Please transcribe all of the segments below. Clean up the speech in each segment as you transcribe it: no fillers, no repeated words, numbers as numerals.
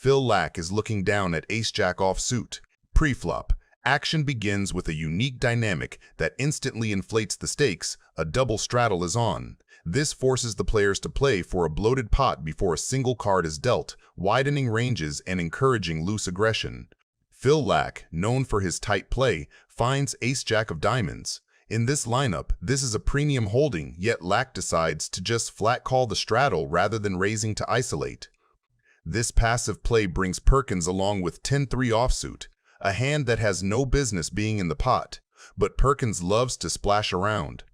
Phil Laak is looking down at ace-jack offsuit. Pre-flop, action begins with a unique dynamic that instantly inflates the stakes. A double straddle is on. This forces the players to play for a bloated pot before a single card is dealt, widening ranges and encouraging loose aggression. Phil Laak, known for his tight play, finds ace-jack of diamonds. In this lineup, this is a premium holding, yet Laak decides to just flat call the straddle rather than raising to isolate. This passive play brings Perkins along with 10-3 offsuit, a hand that has no business being in the pot, but Perkins loves to splash around.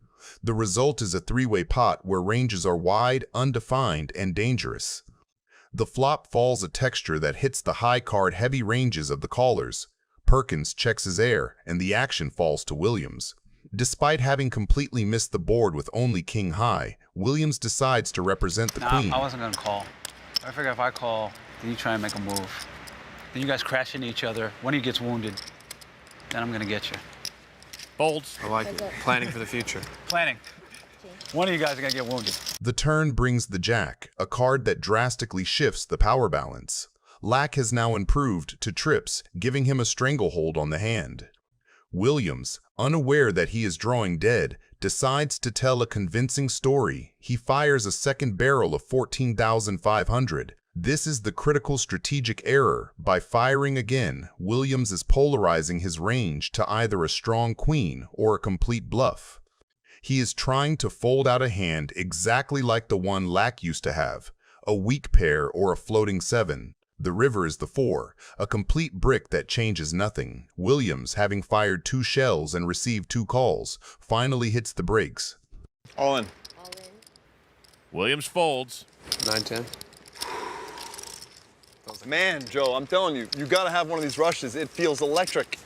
The result is a three-way pot where ranges are wide, undefined, and dangerous. The flop falls a texture that hits the high card heavy ranges of the callers. Perkins checks his air, and the action falls to Williams. Despite having completely missed the board with only king high, Williams decides to represent the queen. I wasn't going to call. I figure if I call, then you try and make a move. Then you guys crash into each other. One of you gets wounded. Then I'm going to get you. Folds. I like it. Planning for the future. Planning. One of you guys are going to get wounded. The turn brings the jack, a card that drastically shifts the power balance. Laak has now improved to trips, giving him a stranglehold on the hand. Williams, unaware that he is drawing dead, decides to tell a convincing story. He fires a second barrel of 14,500. This is the critical strategic error. By firing again, Williams is polarizing his range to either a strong queen or a complete bluff. He is trying to fold out a hand exactly like the one Laak used to have, a weak pair or a floating 7. The river is the 4, a complete brick that changes nothing. Williams, having fired 2 shells and received 2 calls, finally hits the brakes. All in. Williams folds. 9-10. Man, Joe, I'm telling you, you gotta have one of these rushes. It feels electric.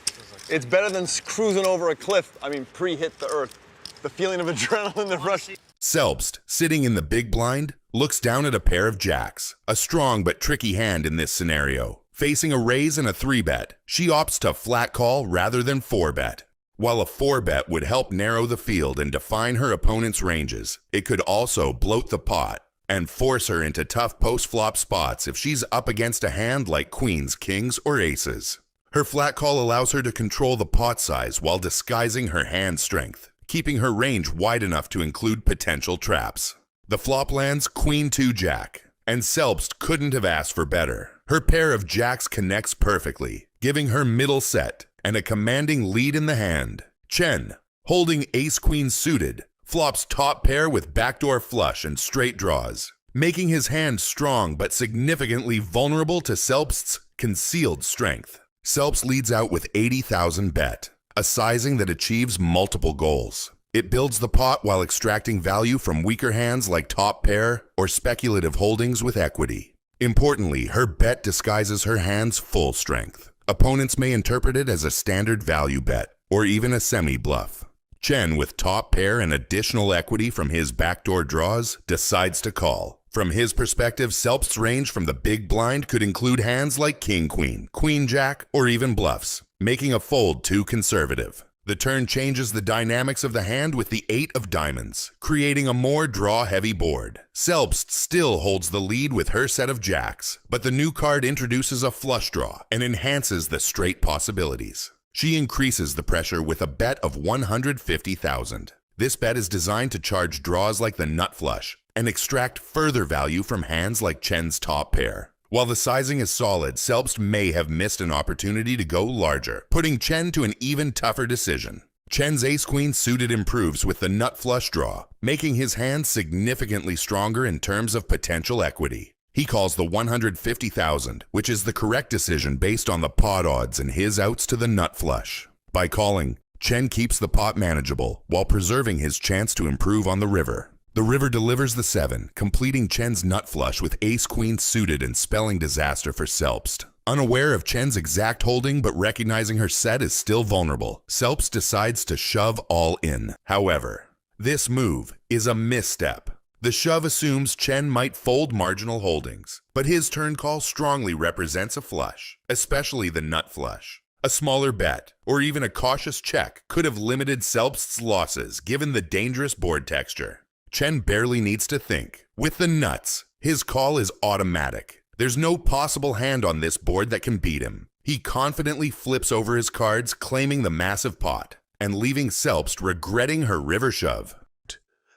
It's better than cruising over a cliff. I mean, pre-hit the earth. The feeling of adrenaline, the rush. Selbst, sitting in the big blind, looks down at a pair of jacks, a strong but tricky hand in this scenario. Facing a raise and a 3-bet, she opts to flat call rather than 4-bet. While a 4-bet would help narrow the field and define her opponent's ranges, it could also bloat the pot and force her into tough post-flop spots if she's up against a hand like queens, kings, or aces. Her flat call allows her to control the pot size while disguising her hand strength, keeping her range wide enough to include potential traps. The flop lands Queen 2 Jack, and Selbst couldn't have asked for better. Her pair of jacks connects perfectly, giving her middle set and a commanding lead in the hand. Chen, holding Ace-Queen suited, flops top pair with backdoor flush and straight draws, making his hand strong but significantly vulnerable to Selbst's concealed strength. Selbst leads out with 80,000 bet, a sizing that achieves multiple goals. It builds the pot while extracting value from weaker hands like top pair or speculative holdings with equity. Importantly, her bet disguises her hand's full strength. Opponents may interpret it as a standard value bet or even a semi-bluff. Chen, with top pair and additional equity from his backdoor draws, decides to call. From his perspective, Selbst's range from the big blind could include hands like king-queen, queen-jack, or even bluffs, making a fold too conservative. The turn changes the dynamics of the hand with the 8 of diamonds, creating a more draw-heavy board. Selbst still holds the lead with her set of jacks, but the new card introduces a flush draw and enhances the straight possibilities. She increases the pressure with a bet of 150,000. This bet is designed to charge draws like the nut flush and extract further value from hands like Chen's top pair. While the sizing is solid, Selbst may have missed an opportunity to go larger, putting Chen to an even tougher decision. Chen's ace-queen suited improves with the nut flush draw, making his hand significantly stronger in terms of potential equity. He calls the 150,000, which is the correct decision based on the pot odds and his outs to the nut flush. By calling, Chen keeps the pot manageable while preserving his chance to improve on the river. The river delivers the 7, completing Chen's nut flush with ace-queen suited and spelling disaster for Selbst. Unaware of Chen's exact holding but recognizing her set is still vulnerable, Selbst decides to shove all in. However, this move is a misstep. The shove assumes Chen might fold marginal holdings, but his turn call strongly represents a flush, especially the nut flush. A smaller bet, or even a cautious check, could have limited Selbst's losses given the dangerous board texture. Chen barely needs to think. With the nuts, his call is automatic. There's no possible hand on this board that can beat him. He confidently flips over his cards, claiming the massive pot, and leaving Selbst regretting her river shove.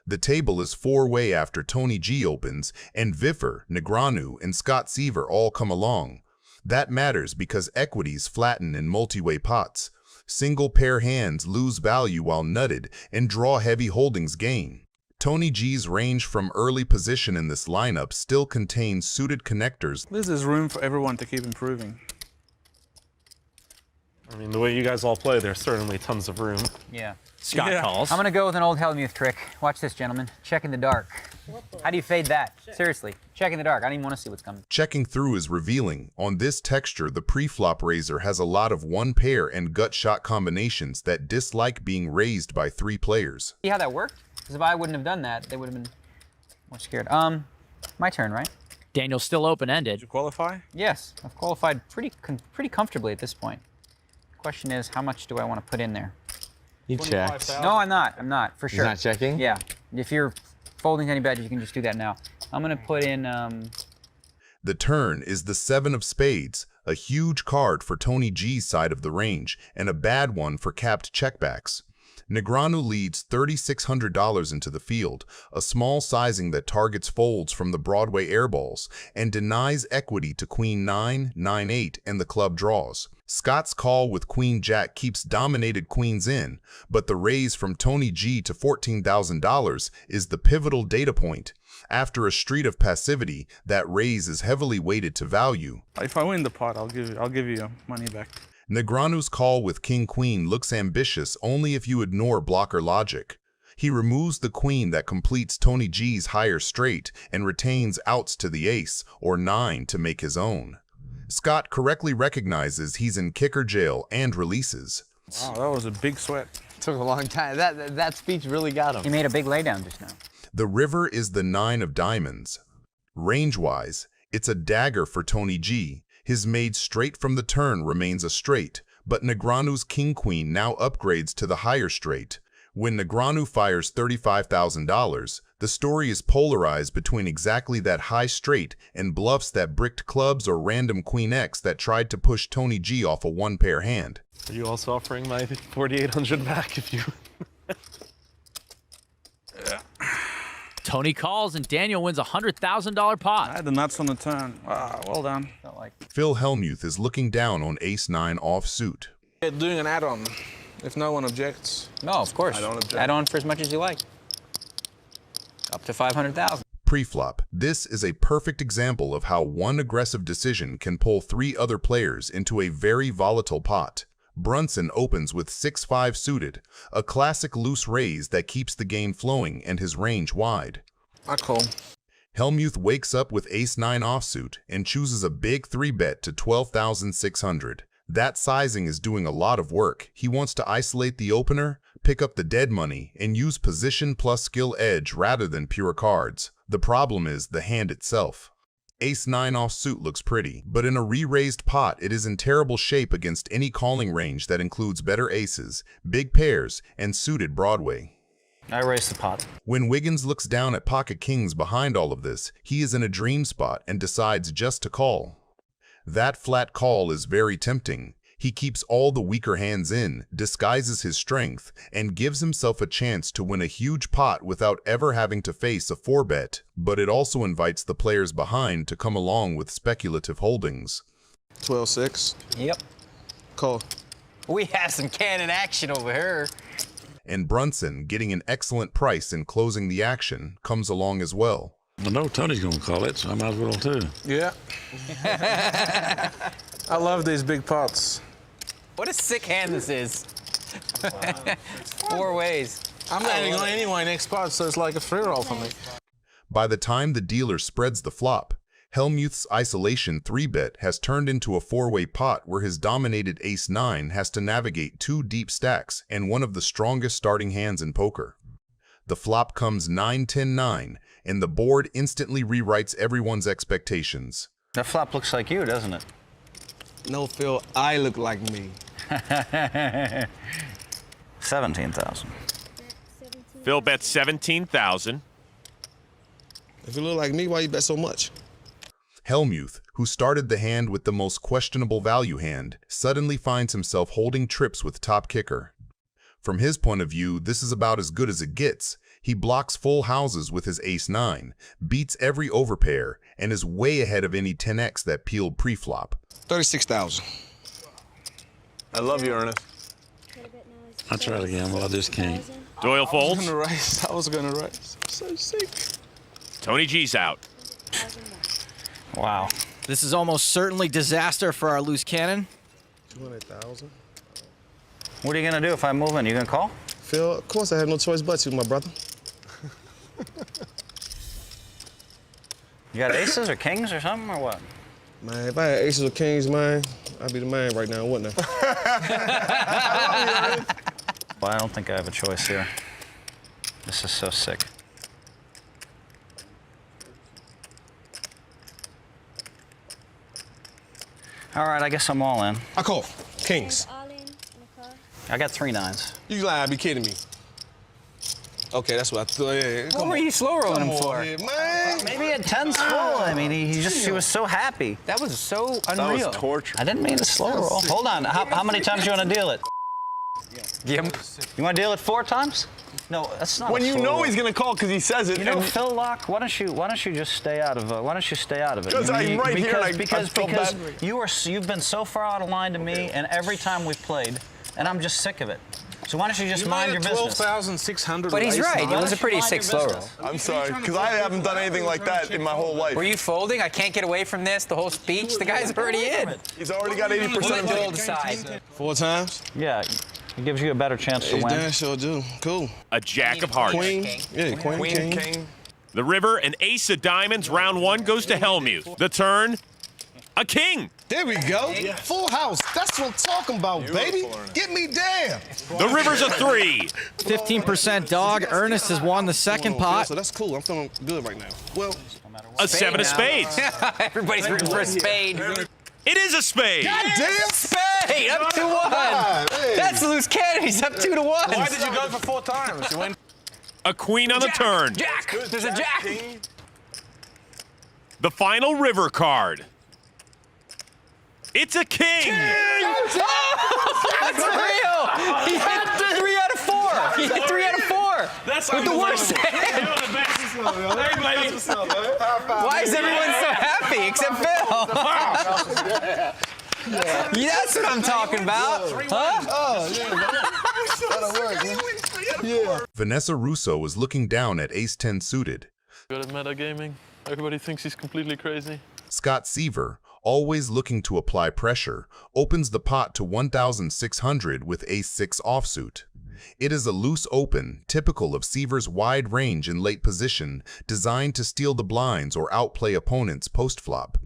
The table is four-way after Tony G opens, and Viffer, Negreanu, and Seiver all come along. That matters because equities flatten in multi-way pots. Single pair hands lose value while nutted, and draw heavy holdings gain. Tony G's range from early position in this lineup still contains suited connectors. There's room for everyone to keep improving. I mean, the way you guys all play, there's certainly tons of room. Yeah. Scott calls. I'm gonna go with an old Hellmuth trick. Watch this, gentlemen. Check in the dark. How do you fade that? Seriously, check in the dark. I don't even want to see what's coming. Checking through is revealing. On this texture, the pre-flop raiser has a lot of one pair and gut shot combinations that dislike being raised by three players. See how that worked? Because if I wouldn't have done that, they would have been more scared. My turn, right? Daniel's still open-ended. Did you qualify? Yes, I've qualified pretty comfortably at this point. Question is, how much do I want to put in there? You checked. No, I'm not, for sure. He's not checking? Yeah. If you're folding any bet, you can just do that now. I'm going to put in, The turn is the 7 of spades, a huge card for Tony G's side of the range, and a bad one for capped checkbacks. Negreanu leads $3,600 into the field, a small sizing that targets folds from the Broadway airballs, and denies equity to Queen 9, 9-8, and the club draws. Scott's call with Queen Jack keeps dominated queens in, but the raise from Tony G to $14,000 is the pivotal data point. After a street of passivity, that raise is heavily weighted to value. If I win the pot, I'll give you your money back. Negreanu's call with King-Queen looks ambitious only if you ignore blocker logic. He removes the queen that completes Tony G's higher straight and retains outs to the ace, or 9, to make his own. Scott correctly recognizes he's in kicker jail and releases. Wow, that was a big sweat. Took a long time. That speech really got him. he made a big laydown just now. The river is the 9 of diamonds. Range-wise, it's a dagger for Tony G. His made straight from the turn remains a straight, but Negreanu's king-queen now upgrades to the higher straight. When Negreanu fires $35,000, the story is polarized between exactly that high straight and bluffs that bricked clubs or random Queen X that tried to push Tony G off a one-pair hand. Are you also offering my $4,800 back if you... Tony calls and Daniel wins a $100,000 I pot. had the nuts on the turn. Wow, well done. Felt like Phil Hellmuth is looking down on ace-9 offsuit. Doing an add-on, if no one objects. no, of course. I don't object. Add on for as much as you like. Up to 500,000. Pre-flop. This is a perfect example of how one aggressive decision can pull three other players into a very volatile pot. Brunson opens with 6-5 suited, a classic loose raise that keeps the game flowing and his range wide. I call. Hellmuth wakes up with ace-9 offsuit and chooses a big 3-bet to $12,600. That sizing is doing a lot of work. He wants to isolate the opener, pick up the dead money, and use position plus skill edge rather than pure cards. The problem is the hand itself. Ace-9 offsuit looks pretty, but in a re-raised pot it is in terrible shape against any calling range that includes better aces, big pairs, and suited Broadway. I raised the pot. When Wiggins looks down at pocket kings behind all of this, he is in a dream spot and decides just to call. That flat call is very tempting. He keeps all the weaker hands in, disguises his strength, and gives himself a chance to win a huge pot without ever having to face a 4-bet, but it also invites the players behind to come along with speculative holdings. 12-6. Yep. Call. We have some cannon action over here. And Brunson, getting an excellent price in closing the action, comes along as well. I know Tony's gonna call it, so I might as well too. Yeah. I love these big pots. What a sick hand this is. 4 ways. I'm landing on anyway next pot, so it's like a free roll for me. By the time the dealer spreads the flop, Hellmuth's isolation 3-bet has turned into a 4-way pot where his dominated ace-9 has to navigate 2 deep stacks and one of the strongest starting hands in poker. The flop comes 9-10-9, and the board instantly rewrites everyone's expectations. That flop looks like you, doesn't it? No, Phil, I look like me. 17,000. Phil bets 17,000. If you look like me, why you bet so much? Hellmuth, who started the hand with the most questionable value hand, suddenly finds himself holding trips with top kicker. From his point of view, this is about as good as it gets. He blocks full houses with his ace-9, beats every overpair, and is way ahead of any 10x that peeled pre-flop. 36,000. I love you, Ernest. I'll try to gamble. I just can't. Doyle folds. I was gonna race. I'm so sick. Tony G's out. Wow. This is almost certainly disaster for our loose cannon. 200,000. What are you gonna do if I move in? You gonna call? Phil, of course I have no choice but to, my brother. You got aces or kings or something or what? Man, if I had aces or kings, man, I'd be the man right now, wouldn't I? Well, I don't think I have a choice here. This is so sick. All right, I guess I'm all in. I call. Kings. I got 3 9s. You gotta be kidding me. Okay, that's what I thought. Yeah, What were you slow rolling him for? here, man. Maybe at 10's full. I mean, he was so happy. That was so That unreal. was torture. I didn't mean to slow roll. Hold on. How many times do you want to deal it? You want to deal it 4 times? No, that's not. When a you slow know roll. he's gonna call because he says it. You know, and Phil Laak, why don't you just stay out of it? Why don't you stay out of it? Because I'm right here and I because feel bad. you've been so far out of line to me, and every time we've played, and I'm just sick of it. So why don't you just mind your business? 12,600. But he's right. It was a pretty sick slow roll. I'm sorry, because I haven't done anything like that in my whole life. Were you folding? I can't get away from this. The whole speech. The guy's already in. He's already got 80% of We'll it. decide. 4 times? Yeah, it gives you a better chance to Hey, win. damn sure do. Cool. A jack of hearts. Queen. Yeah, queen, king. The river, an ace of diamonds. Round 1 goes to Hellmuth. The turn, a king. There we go. Full house. That's what I'm talking about, baby. Get me down. The river's a 3. 15% dog. Ernest has won the second pot. So that's cool. I'm feeling good right now. Well, A 7 of spades. Everybody's rooting for a spade. It is a spade. damn. Spade up 2-1. That's the loose cannon. He's up 2-1. Why did you go for 4 times? You went. A queen on the turn. Jack. There's a jack. The final river card. It's a king. That's real. He hit 3 out of 4. He hit 3 out of 4. That's with the worst hand. Why is everyone so happy except Phil? That's what I'm talking about. Huh? Vanessa Russo is looking down at ace-10 suited. Good at metagaming. Everybody thinks he's completely crazy. Scott Seiver, always looking to apply pressure, opens the pot to 1,600 with ace-6 offsuit. It is a loose open, typical of Seiver's wide range in late position, designed to steal the blinds or outplay opponents post-flop.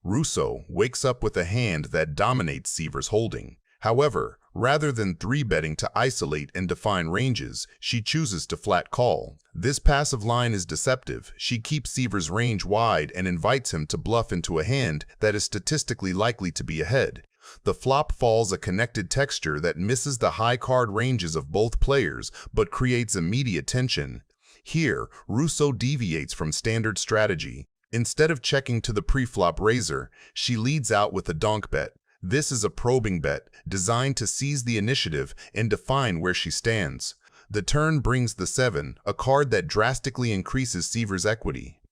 Russo wakes up with a hand that dominates Seiver's holding. However, rather than 3-betting to isolate and define ranges, she chooses to flat call. This passive line is deceptive. She keeps Seiver's range wide and invites him to bluff into a hand that is statistically likely to be ahead. The flop falls a connected texture that misses the high card ranges of both players but creates immediate tension. Here, Russo deviates from standard strategy. Instead of checking to the pre-flop raiser, she leads out with a donk bet. This is a probing bet, designed to seize the initiative and define where she stands. The turn brings the 7, a card that drastically increases Seiver's equity.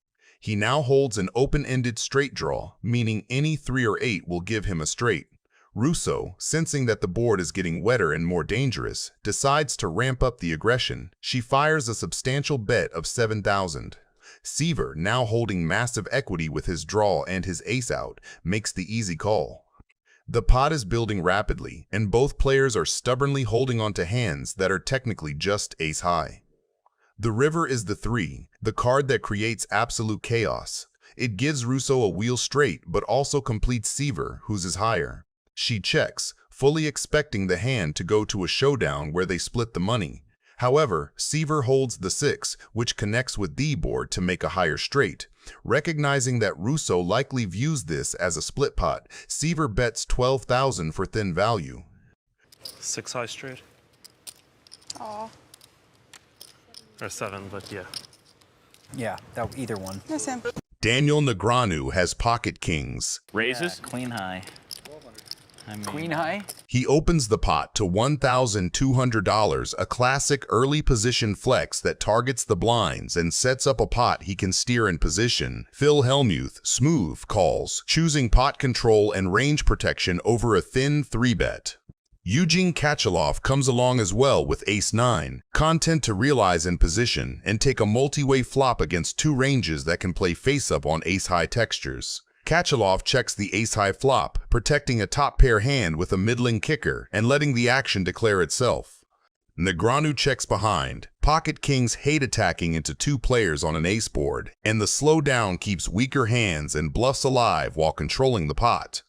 He now holds an open-ended straight draw, meaning any 3 or 8 will give him a straight. Russo, sensing that the board is getting wetter and more dangerous, decides to ramp up the aggression. She fires a substantial bet of 7,000. Seiver, now holding massive equity with his draw and his ace out, makes the easy call. The pot is building rapidly, and both players are stubbornly holding onto hands that are technically just ace-high. The river is the 3, the card that creates absolute chaos. It gives Russo a wheel straight, but also completes Seiver, whose is higher. She checks, fully expecting the hand to go to a showdown where they split the money. However, Seiver holds the 6, which connects with the board to make a higher straight. Recognizing that Russo likely views this as a split pot, Seiver bets 12,000 for thin value. 6 high straight. Aw. Or 7, but yeah. Yeah, that either one. That's him. Daniel Negreanu has pocket kings. Raises. Queen high. Queen high? He opens the pot to $1,200, a classic early position flex that targets the blinds and sets up a pot he can steer in position. Phil Hellmuth, smooth, calls, choosing pot control and range protection over a thin 3-bet. Eugene Katchalov comes along as well with ace-9, content to realize in position and take a multi-way flop against two ranges that can play face-up on ace-high textures. Katchalov checks the ace-high flop, protecting a top-pair hand with a middling kicker and letting the action declare itself. Negreanu checks behind. Pocket kings hate attacking into two players on an ace board, and the slowdown keeps weaker hands and bluffs alive while controlling the pot.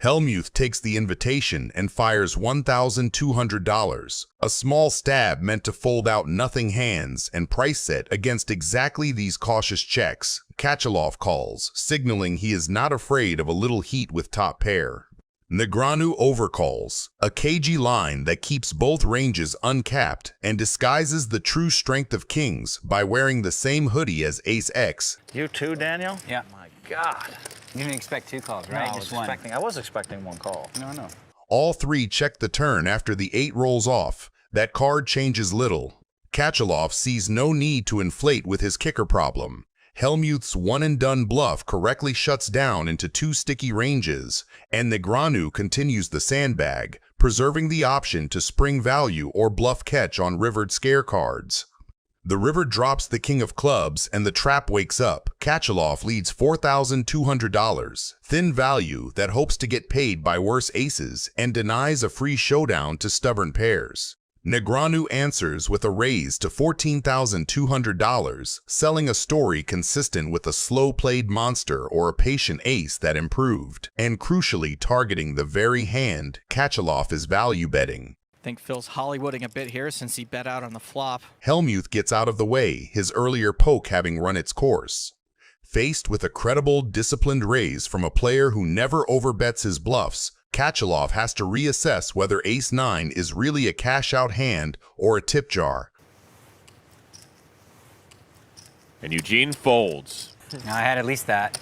Hellmuth takes the invitation and fires $1,200, a small stab meant to fold out nothing hands and price set against exactly these cautious checks. Katchalov calls, signaling he is not afraid of a little heat with top pair. Negreanu overcalls, a cagey line that keeps both ranges uncapped and disguises the true strength of kings by wearing the same hoodie as ace-X. You too, Daniel? Yeah. My God. You didn't expect two calls, right? No, Just one. I was expecting one call. No. All three check the turn after the 8 rolls off. That card changes little. Katchalov sees no need to inflate with his kicker problem. Hellmuth's one-and-done bluff correctly shuts down into two sticky ranges, and Negreanu continues the sandbag, preserving the option to spring value or bluff catch on rivered scare cards. The river drops the king of clubs and the trap wakes up. Katchalov leads $4,200, thin value that hopes to get paid by worse aces and denies a free showdown to stubborn pairs. Negreanu answers with a raise to $14,200, selling a story consistent with a slow-played monster or a patient ace that improved, and crucially targeting the very hand Katchalov is value betting. I think Phil's Hollywooding a bit here since he bet out on the flop. Hellmuth gets out of the way, his earlier poke having run its course. Faced with a credible, disciplined raise from a player who never overbets his bluffs, Katchalov has to reassess whether ace-9 is really a cash-out hand or a tip jar. And Eugene folds. I had at least that.